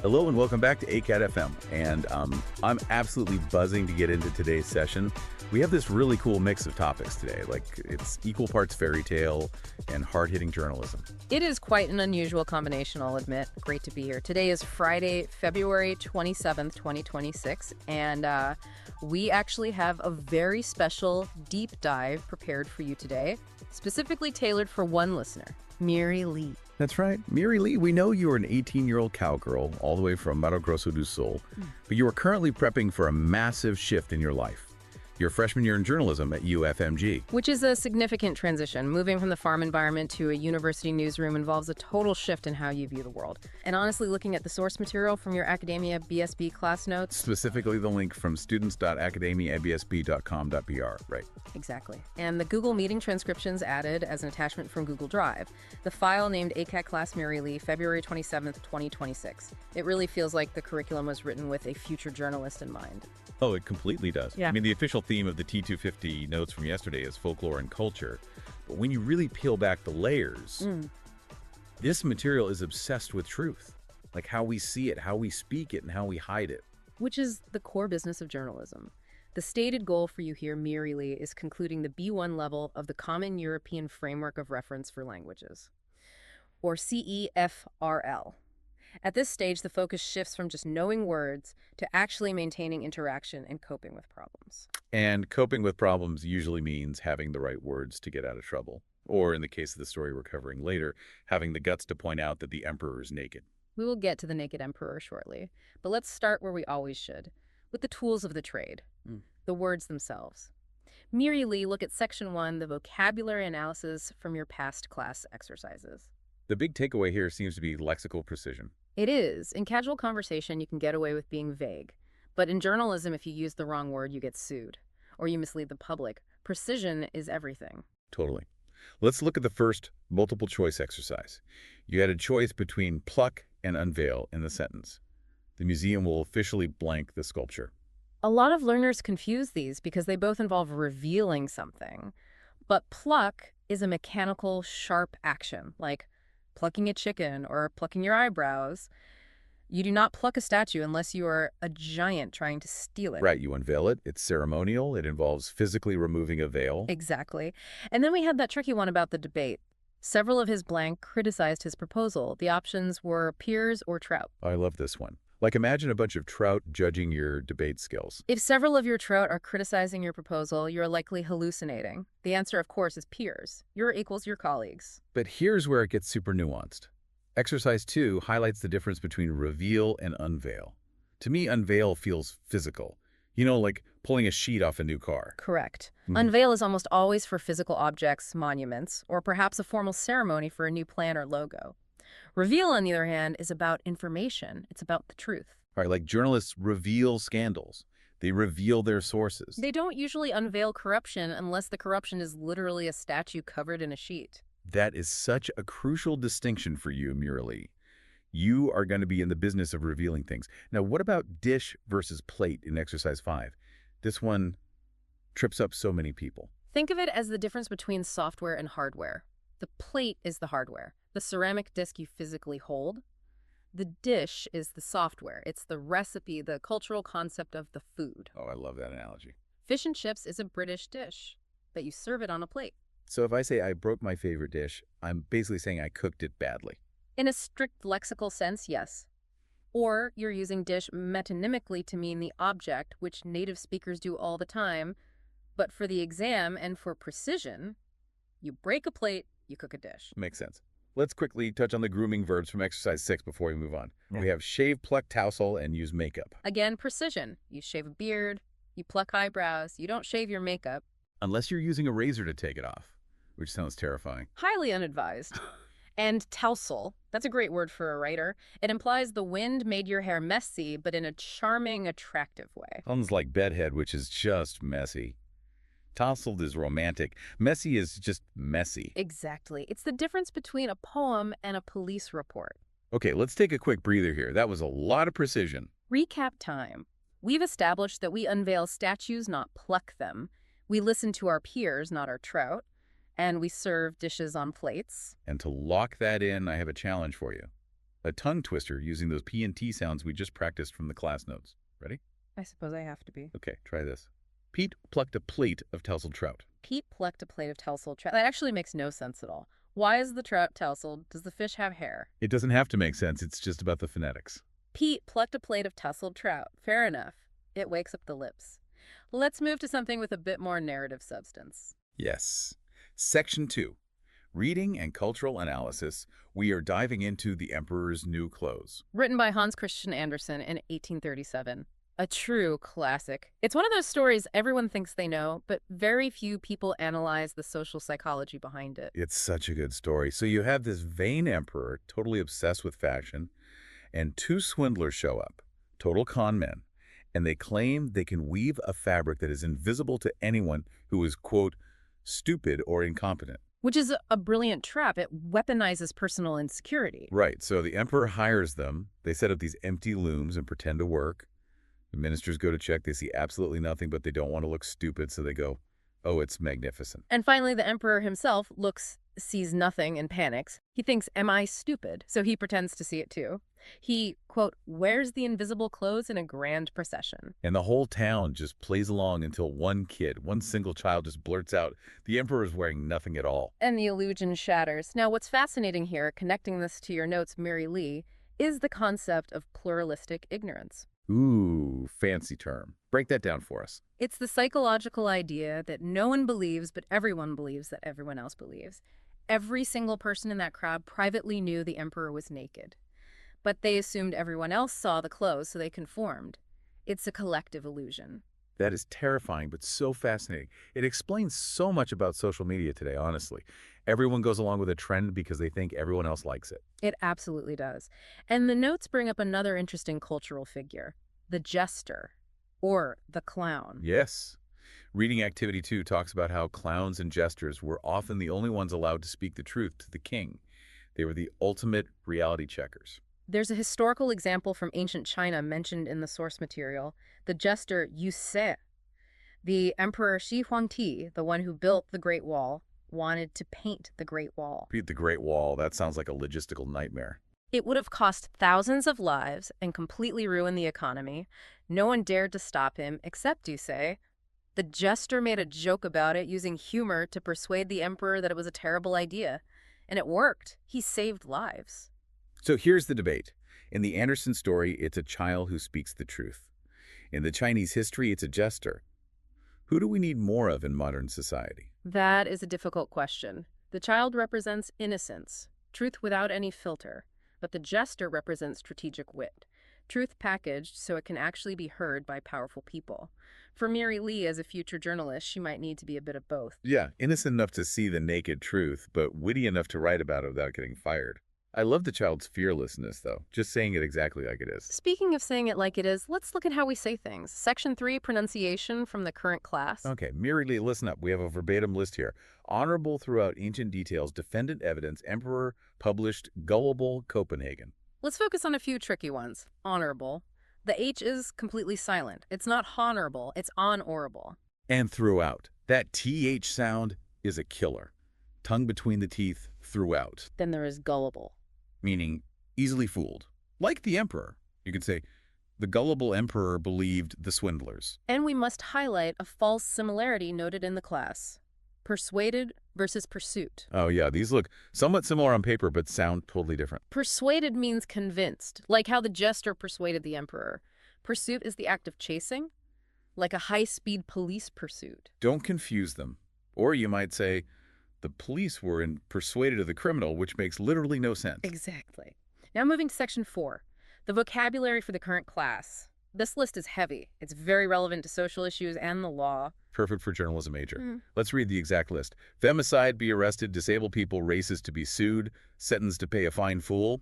Hello and welcome back to AcadFM. And I'm absolutely buzzing to get into today's session. We have this really cool mix of topics today, like it's equal parts fairy tale and hard-hitting journalism. It is quite an unusual combination, I'll admit. Great to be here. Today is Friday, February 27th, 2026, and we actually have a very special deep dive prepared for you today, specifically tailored for one listener, Mireilly. That's right. Mireilly, we know you're an 18-year-old cowgirl all the way from Mato Grosso do Sul, but you are currently prepping for a massive shift in your life. Your freshman year in journalism at UFMG. Which is a significant transition. Moving from the farm environment to a university newsroom involves a total shift in how you view the world. And honestly, looking at the source material from your AcademiaBSB class notes... Specifically the link from students.AcademiaBSB.com.br, right? Exactly. And the Google Meeting transcriptions added as an attachment from Google Drive. The file named ACAD Class Mireilly, February 27th, 2026. It really feels like the curriculum was written with a future journalist in mind. Oh, it completely does. Yeah. I mean, the official theme of the T250 notes from yesterday is folklore and culture. But when you really peel back the layers, this material is obsessed with truth. Like how we see it, how we speak it, and how we hide it. Which is the core business of journalism. The stated goal for you here, Mireilly, is concluding the B1 level of the Common European Framework of Reference for Languages, or CEFRL. At this stage, the focus shifts from just knowing words to actually maintaining interaction and coping with problems. And coping with problems usually means having the right words to get out of trouble. Or in the case of the story we're covering later, having the guts to point out that the emperor is naked. We will get to the naked emperor shortly, but let's start where we always should, with the tools of the trade, the words themselves. Mireilly, look at Section 1, the vocabulary analysis from your past class exercises. The big takeaway here seems to be lexical precision. It is. In casual conversation, you can get away with being vague. But in journalism, if you use the wrong word, you get sued. Or you mislead the public. Precision is everything. Totally. Let's look at the first multiple choice exercise. You had a choice between pluck and unveil in the sentence. The museum will officially blank the sculpture. A lot of learners confuse these because they both involve revealing something. But pluck is a mechanical, sharp action, like plucking a chicken or plucking your eyebrows. You do not pluck a statue unless you are a giant trying to steal it. Right, you unveil it. It's ceremonial. It involves physically removing a veil. Exactly. And then we had that tricky one about the debate. Several of his blank criticized his proposal. The options were peers or trout. I love this one. Like imagine a bunch of trout judging your debate skills. If several of your trout are criticizing your proposal, you're likely hallucinating. The answer, of course, is peers. Your equals your colleagues. But here's where it gets super nuanced. Exercise 2 highlights the difference between reveal and unveil. To me, unveil feels physical. You know, like pulling a sheet off a new car. Correct. Unveil is almost always for physical objects, monuments, or perhaps a formal ceremony for a new plan or logo. Reveal, on the other hand, is about information. It's about the truth. All right, like journalists reveal scandals. They reveal their sources. They don't usually unveil corruption unless the corruption is literally a statue covered in a sheet. That is such a crucial distinction for you, Mireilly. You are going to be in the business of revealing things. Now, what about dish versus plate in exercise 5? This one trips up so many people. Think of it as the difference between software and hardware. The plate is the hardware, the ceramic disc you physically hold. The dish is the software. It's the recipe, the cultural concept of the food. Oh, I love that analogy. Fish and chips is a British dish, but you serve it on a plate. So if I say I broke my favorite dish, I'm basically saying I cooked it badly. In a strict lexical sense, yes. Or you're using dish metonymically to mean the object, which native speakers do all the time. But for the exam and for precision, you break a plate, you cook a dish. Makes sense. Let's quickly touch on the grooming verbs from exercise 6 before we move on. We have shave, pluck, tousle, and use makeup. Again, precision. You shave a beard, you pluck eyebrows, you don't shave your makeup. Unless you're using a razor to take it off, which sounds terrifying. Highly unadvised. And tousle, that's a great word for a writer. It implies the wind made your hair messy, but in a charming, attractive way. Sounds like bedhead, which is just messy. Tousled is romantic. Messy is just messy. Exactly. It's the difference between a poem and a police report. Okay, let's take a quick breather here. That was a lot of precision. Recap time. We've established that we unveil statues, not pluck them. We listen to our peers, not our trout. And we serve dishes on plates. And to lock that in, I have a challenge for you. A tongue twister using those P and T sounds we just practiced from the class notes. Ready? I suppose I have to be. Okay, try this. Pete plucked a plate of tousled trout. Pete plucked a plate of tousled trout. That actually makes no sense at all. Why is the trout tousled? Does the fish have hair? It doesn't have to make sense. It's just about the phonetics. Pete plucked a plate of tousled trout. Fair enough. It wakes up the lips. Let's move to something with a bit more narrative substance. Yes. Section 2. Reading and Cultural Analysis. We are diving into The Emperor's New Clothes. Written by Hans Christian Andersen in 1837. A true classic. It's one of those stories everyone thinks they know, but very few people analyze the social psychology behind it. It's such a good story. So you have this vain emperor, totally obsessed with fashion, and two swindlers show up, total con men, and they claim they can weave a fabric that is invisible to anyone who is, quote, stupid or incompetent. Which is a brilliant trap. It weaponizes personal insecurity. Right, so the emperor hires them. They set up these empty looms and pretend to work. The ministers go to check. They see absolutely nothing, but they don't want to look stupid, so they go, oh, it's magnificent. And finally, the emperor himself sees nothing and panics. He thinks, am I stupid? So he pretends to see it too. He, quote, wears the invisible clothes in a grand procession. And the whole town just plays along until one single child just blurts out, the emperor is wearing nothing at all. And the illusion shatters. Now, what's fascinating here, connecting this to your notes, Mireilly, is the concept of pluralistic ignorance. Ooh, fancy term. Break that down for us. It's the psychological idea that no one believes, but everyone believes that everyone else believes. Every single person in that crowd privately knew the emperor was naked, but they assumed everyone else saw the clothes, so they conformed. It's a collective illusion. That is terrifying, but so fascinating. It explains so much about social media today, honestly. Everyone goes along with a trend because they think everyone else likes it. It absolutely does. And the notes bring up another interesting cultural figure, the jester, or the clown. Yes. Reading Activity 2 talks about how clowns and jesters were often the only ones allowed to speak the truth to the king. They were the ultimate reality checkers. There's a historical example from ancient China mentioned in the source material, the jester Yu Se. The Emperor Shi Huangti, the one who built the Great Wall, wanted to paint the Great Wall. Paint the Great Wall, that sounds like a logistical nightmare. It would have cost thousands of lives and completely ruined the economy. No one dared to stop him, except Yu Se. The jester made a joke about it, using humor to persuade the emperor that it was a terrible idea. And it worked. He saved lives. So here's the debate. In the Andersen story, it's a child who speaks the truth. In the Chinese history, it's a jester. Who do we need more of in modern society? That is a difficult question. The child represents innocence, truth without any filter, but the jester represents strategic wit, truth packaged so it can actually be heard by powerful people. For Mireilly, as a future journalist, she might need to be a bit of both. Yeah, innocent enough to see the naked truth, but witty enough to write about it without getting fired. I love the child's fearlessness, though, just saying it exactly like it is. Speaking of saying it like it is, let's look at how we say things. Section 3, pronunciation from the current class. Okay, Mireilly, listen up. We have a verbatim list here. Honorable throughout ancient details, defendant evidence, emperor, published, gullible, Copenhagen. Let's focus on a few tricky ones. Honorable. The H is completely silent. It's not honorable, it's honorable. And throughout. That TH sound is a killer. Tongue between the teeth, throughout. Then there is gullible. Meaning easily fooled. Like the emperor. You could say, the gullible emperor believed the swindlers. And we must highlight a false similarity noted in the class. Persuaded versus pursuit. Oh yeah, these look somewhat similar on paper, but sound totally different. Persuaded means convinced, like how the jester persuaded the emperor. Pursuit is the act of chasing, like a high-speed police pursuit. Don't confuse them. Or you might say, the police were persuaded of the criminal, which makes literally no sense. Exactly. Now moving to section 4, the vocabulary for the current class. This list is heavy. It's very relevant to social issues and the law. Perfect for journalism major. Let's read the exact list. Femicide, be arrested, disabled people, racist to be sued, sentenced to pay a fine, fool.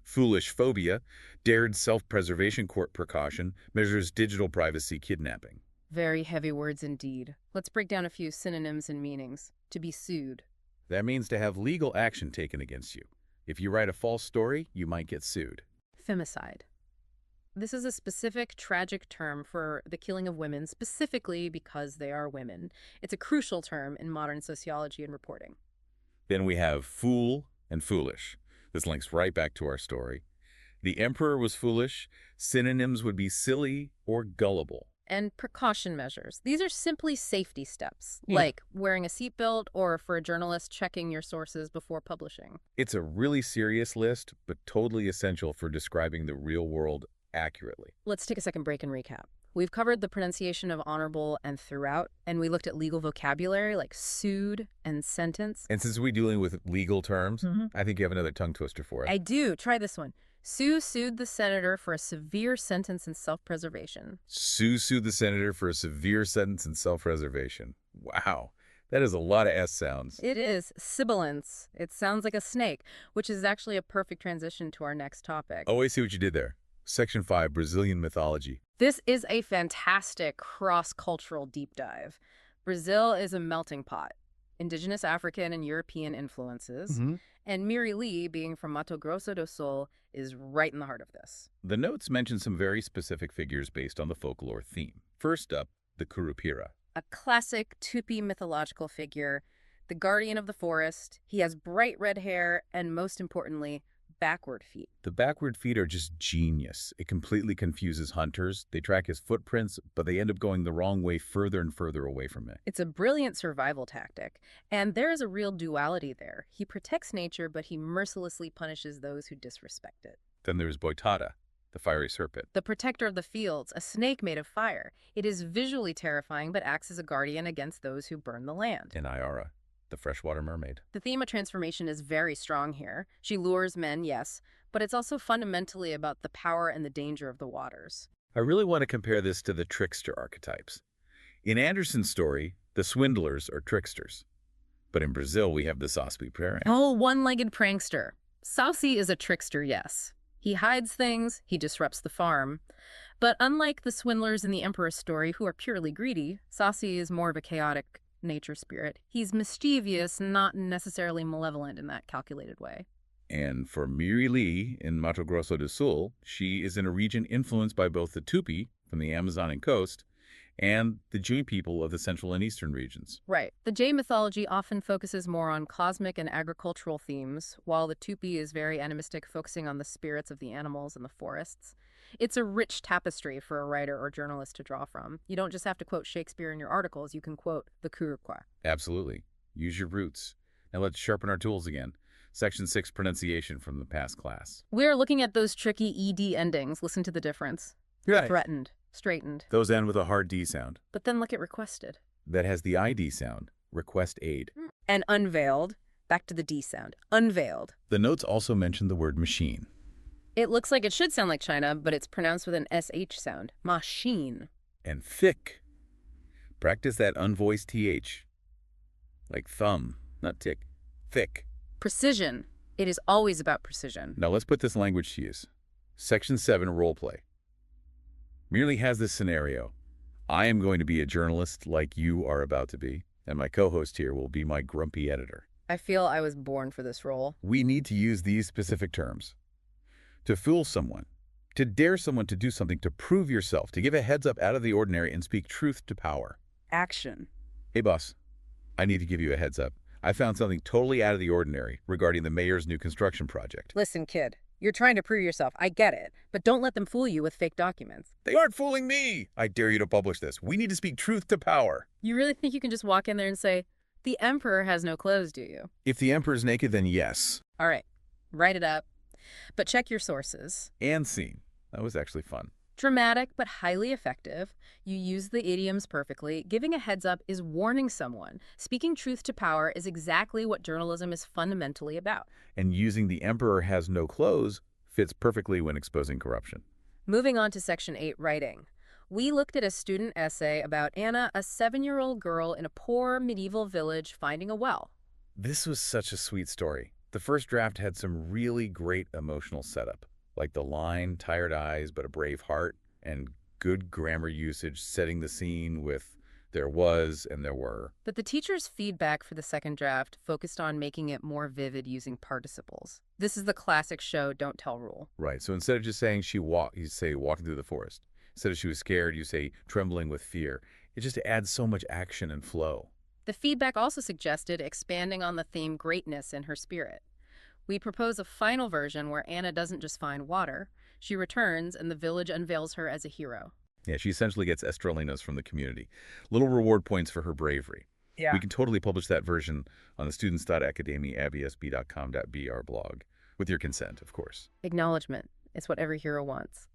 Foolish phobia, dared self-preservation court precaution, measures digital privacy, kidnapping. Very heavy words indeed. Let's break down a few synonyms and meanings. To be sued. That means to have legal action taken against you. If you write a false story, you might get sued. Femicide. This is a specific, tragic term for the killing of women, specifically because they are women. It's a crucial term in modern sociology and reporting. Then we have fool and foolish. This links right back to our story. The emperor was foolish. Synonyms would be silly or gullible. And precaution measures. These are simply safety steps, Yeah. like wearing a seatbelt or, for a journalist, checking your sources before publishing. It's a really serious list, but totally essential for describing the real world accurately. Let's take a second break and recap. We've covered the pronunciation of honorable and throughout, and we looked at legal vocabulary like sued and sentence. And since we're dealing with legal terms, I think you have another tongue twister for us. I do. Try this one. Sue sued the senator for a severe sentence in self-preservation. Sue sued the senator for a severe sentence in self-preservation. Wow, that is a lot of S sounds. It is sibilance. It sounds like a snake, which is actually a perfect transition to our next topic. Oh, I see what you did there. Section 5, Brazilian mythology. This is a fantastic cross-cultural deep dive. Brazil is a melting pot. Indigenous African and European influences. And Mireilly, being from Mato Grosso do Sul, is right in the heart of this. The notes mention some very specific figures based on the folklore theme. First up, the Curupira. A classic Tupi mythological figure, the guardian of the forest. He has bright red hair and, most importantly, backward feet. The backward feet are just genius. It completely confuses hunters. They track his footprints, but they end up going the wrong way further and further away from it. It's a brilliant survival tactic, and there is a real duality there. He protects nature, but he mercilessly punishes those who disrespect it. Then there's Boitada, the fiery serpent. The protector of the fields, a snake made of fire. It is visually terrifying, but acts as a guardian against those who burn the land. And Iara, the freshwater mermaid. The theme of transformation is very strong here. She lures men, yes, but it's also fundamentally about the power and the danger of the waters. I really want to compare this to the trickster archetypes. In Anderson's story, the swindlers are tricksters. But in Brazil, we have the Saci-Pererê. Oh, one-legged prankster. Saci is a trickster, yes. He hides things, he disrupts the farm. But unlike the swindlers in the Emperor's story, who are purely greedy, Saci is more of a chaotic nature spirit. He's mischievous, not necessarily malevolent in that calculated way. And for Mireilly in Mato Grosso do Sul, she is in a region influenced by both the Tupi from the Amazonian coast and the Jui people of the central and eastern regions. Right. The Jay mythology often focuses more on cosmic and agricultural themes, while the Tupi is very animistic, focusing on the spirits of the animals and the forests. It's a rich tapestry for a writer or journalist to draw from. You don't just have to quote Shakespeare in your articles, you can quote the Curupira. Absolutely. Use your roots. Now let's sharpen our tools again. Section 6, pronunciation from the past class. We're looking at those tricky ED endings. Listen to the difference. Right. Threatened, straightened. Those end with a hard D sound. But then look at requested. That has the ID sound, request aid. And unveiled, back to the D sound. Unveiled. The notes also mention the word machine. It looks like it should sound like China, but it's pronounced with an SH sound. Machine. And thick. Practice that unvoiced TH. Like thumb, not tick. Thick. Precision. It is always about precision. Now let's put this language to use. Section 7, role play. Mireilly has this scenario. I am going to be a journalist like you are about to be, and my co-host here will be my grumpy editor. I feel I was born for this role. We need to use these specific terms. To fool someone, to dare someone to do something, to prove yourself, to give a heads up out of the ordinary and speak truth to power. Action. Hey boss, I need to give you a heads up. I found something totally out of the ordinary regarding the mayor's new construction project. Listen, kid. You're trying to prove yourself. I get it. But don't let them fool you with fake documents. They aren't fooling me! I dare you to publish this. We need to speak truth to power. You really think you can just walk in there and say, the emperor has no clothes, do you? If the emperor's naked, then yes. All right. Write it up. But check your sources. And scene. That was actually fun. Dramatic, but highly effective. You use the idioms perfectly. Giving a heads up is warning someone. Speaking truth to power is exactly what journalism is fundamentally about. And using the emperor has no clothes fits perfectly when exposing corruption. Moving on to Section 8, writing. We looked at a student essay about Anna, a 7-year-old girl in a poor medieval village finding a well. This was such a sweet story. The first draft had some really great emotional setup, like the line, tired eyes but a brave heart, and good grammar usage setting the scene with there was and there were. But the teacher's feedback for the second draft focused on making it more vivid using participles. This is the classic show don't tell rule. Right, so instead of just saying she walked, you say walking through the forest. Instead of she was scared, you say trembling with fear. It just adds so much action and flow. The feedback also suggested expanding on the theme greatness in her spirit. We propose a final version where Anna doesn't just find water. She returns, and the village unveils her as a hero. Yeah, she essentially gets estrelinas from the community. Little reward points for her bravery. Yeah. We can totally publish that version on the students.AcademiaBSB.com.br blog, with your consent, of course. Acknowledgement. It's what every hero wants.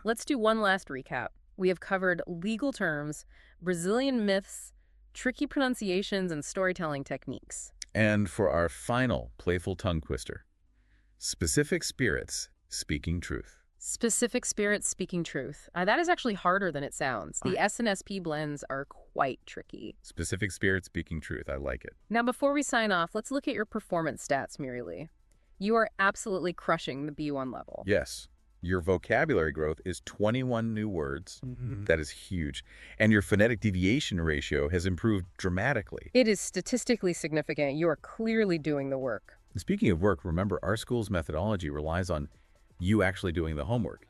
Let's do one last recap. We have covered legal terms, Brazilian myths, tricky pronunciations, and storytelling techniques. And for our final playful tongue twister, specific spirits speaking truth. Specific spirits speaking truth. That is actually harder than it sounds. The S and SP blends are quite tricky. Specific spirits speaking truth. I like it. Now, before we sign off, let's look at your performance stats, Mireilly. You are absolutely crushing the B1 level. Yes. Your vocabulary growth is 21 new words. That is huge. And your phonetic deviation ratio has improved dramatically. It is statistically significant. You are clearly doing the work. Speaking of work, remember, our school's methodology relies on you actually doing the homework.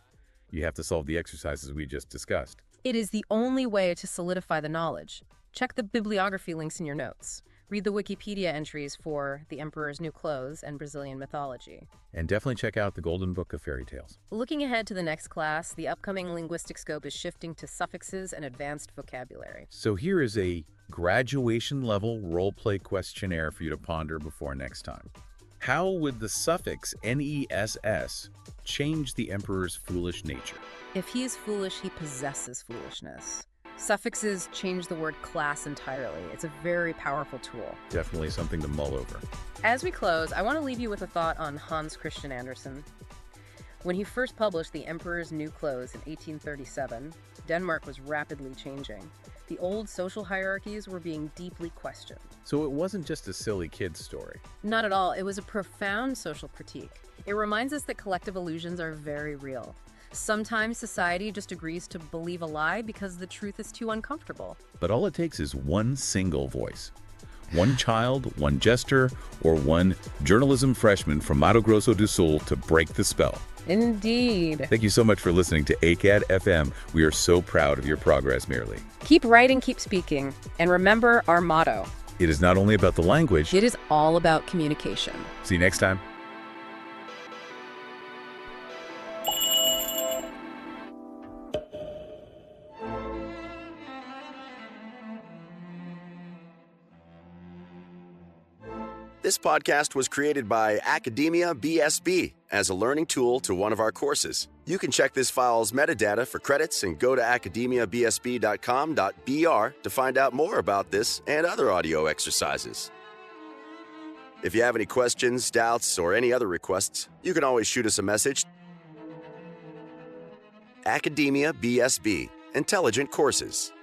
You have to solve the exercises we just discussed. It is the only way to solidify the knowledge. Check the bibliography links in your notes. Read the Wikipedia entries for The Emperor's New Clothes and Brazilian mythology. And definitely check out the Golden Book of Fairy Tales. Looking ahead to the next class, the upcoming linguistic scope is shifting to suffixes and advanced vocabulary. So here is a graduation-level role-play questionnaire for you to ponder before next time. How would the suffix NESS change the emperor's foolish nature? If he is foolish, he possesses foolishness. Suffixes change the word class entirely. It's a very powerful tool. Definitely something to mull over. As we close, I want to leave you with a thought on Hans Christian Andersen. When he first published The Emperor's New Clothes in 1837, Denmark was rapidly changing. The old social hierarchies were being deeply questioned. So it wasn't just a silly kid's story. Not at all. It was a profound social critique. It reminds us that collective illusions are very real. Sometimes society just agrees to believe a lie because the truth is too uncomfortable. But all it takes is one single voice. One child, one gesture, or one journalism freshman from Mato Grosso do Sul to break the spell. Indeed. Thank you so much for listening to AcadFM. We are so proud of your progress, Mireilly. Keep writing, keep speaking. And remember our motto. It is not only about the language. It is all about communication. See you next time. This podcast was created by Academia BSB as a learning tool to one of our courses. You can check this file's metadata for credits and go to academiabsb.com.br to find out more about this and other audio exercises. If you have any questions, doubts, or any other requests, you can always shoot us a message. Academia BSB, Intelligent Courses.